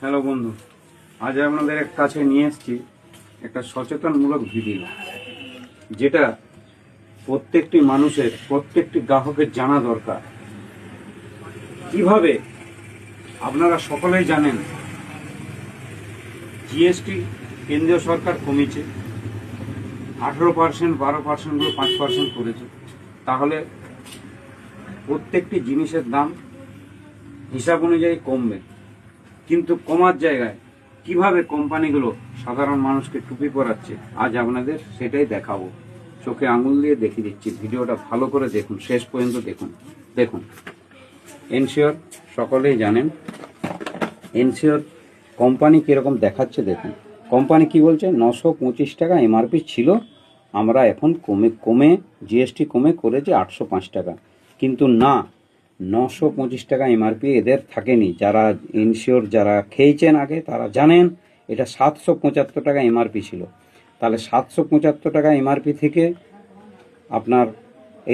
Hello বন্ধু, আজ আপনাদের কাছে নিয়ে এসেছি একটা সচেতনমূলক ভিডিও, যেটা প্রত্যেকটি মানুষের, প্রত্যেকটি গ্রাহকের জানা দরকার। কিভাবে আপনারা সকলেই জানেন জিএসটি কেন্দ্রীয় সরকার কমিয়েছে, 18%, 12%, 5% করেছে। তাহলে প্রত্যেকটি জিনিসের দাম হিসাব অনুযায়ী কমবে, কিন্তু কমার জায়গায় কিভাবে কোম্পানিগুলো সাধারণ মানুষকে টুপি পরাচ্ছে আজ আপনাদের সেটাই দেখাবো। চোখে আঙুল দিয়ে দেখিয়ে দিচ্ছি, ভিডিওটা ভালো করে দেখুন, শেষ পর্যন্ত দেখুন। এনশিওর সকলেই জানেন এনশিওর কোম্পানি কীরকম দেখাচ্ছে দেখুন। কোম্পানি কি বলছে, 925 টাকা এমআরপি ছিল, আমরা এখন কমে জিএসটি কমে করেছে 805 টাকা। কিন্তু না, 925 টাকা এমআরপি এদের থাকেনি। যারা এনশিওর যারা খেয়েছেন আগে তারা জানেন এটা 775 টাকা এমআরপি ছিল। তাহলে 775 টাকা এমআরপি থেকে আপনার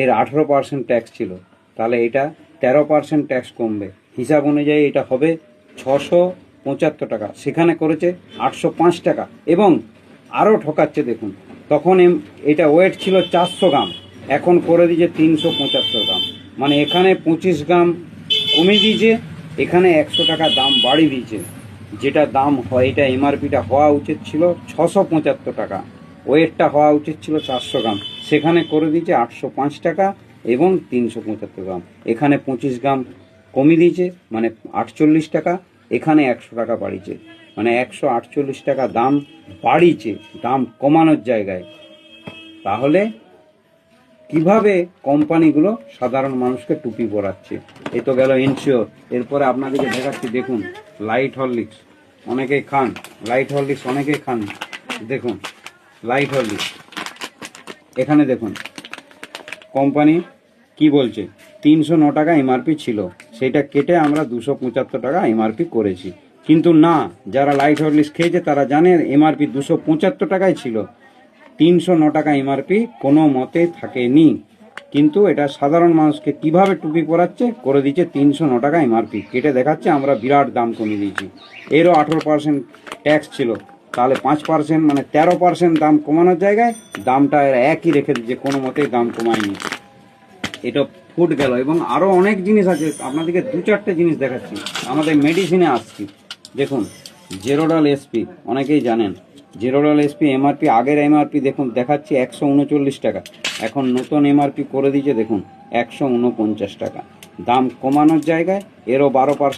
এর 18% ট্যাক্স ছিল, তাহলে এটা 13% ট্যাক্স কমবে। হিসাব অনুযায়ী এটা হবে 675 টাকা, সেখানে করেছে 805 টাকা। এবং আরও ঠকাচ্ছে দেখুন, তখন এটা ওয়েট ছিল 400 গ্রাম, এখন করে দিয়েছে 375 গ্রাম। মানে এখানে 25 গ্রাম কমিয়ে দিয়েছে, এখানে 100 টাকা দাম বাড়িয়ে দিয়েছে। যেটা দাম হয়, এটা এমআরপিটা হওয়া উচিত ছিল 675 টাকা, ওয়েটটা হওয়া উচিত ছিল 400 গ্রাম, সেখানে করে দিয়েছে 805 টাকা এবং 375 গ্রাম। এখানে 25 গ্রাম কমিয়ে দিয়েছে, মানে 48 টাকা, এখানে 100 টাকা বাড়িয়েছে, মানে 148 টাকা দাম বাড়িয়েছে, দাম কমানোর জায়গায়। তাহলে কিভাবে কোম্পানিগুলো সাধারণ মানুষকে টুপি পরাচ্ছে? এ তো গেল এনশিওর। এরপরে আপনাদেরকে দেখাচ্ছি, দেখুন লাইট হরলিক্স অনেকেই খান, লাইট হরলিক্স অনেকেই খান, দেখুন লাইট হরলিক্স। এখানে দেখুন কোম্পানি কি বলছে, 309 টাকা এমআরপি ছিল, সেটা কেটে আমরা 275 টাকা এমআরপি করেছি। কিন্তু না, যারা লাইট হরলিক্স খেয়েছে তারা জানে এমআরপি 275 টাকাই ছিল, 309 টাকা এমআরপি কোনো মতে থাকেনি। কিন্তু এটা সাধারণ মানুষকে কিভাবে টুপি পরাচ্ছে, করে দিচ্ছে 309 টাকা এমআরপি, কেটে দেখাচ্ছে আমরা বিরাট দাম কমিয়ে দিয়েছি। এরও 18% ট্যাক্স ছিল, তাহলে 5% মানে 13% দাম কমানোর জায়গায় দামটা এরা একই রেখে দিচ্ছে, কোনো মতেই দাম কমায়নি। এটা ফুট গেল। এবং আরও অনেক জিনিস আছে, আপনাদেরকে 2-4টে জিনিস দেখাচ্ছি। আমাদের মেডিসিনে আসছি, দেখুন জেরোডাল এসপি অনেকেই জানেন, জেরোডাল এসপি এমআরপি, আগের এমআরপি দেখুন দেখাচ্ছি 139 টাকা, এখন নতুন এমআরপি করে দিয়েছে দেখুন 149 টাকা। দাম কমানোর জায়গায় এরও 12%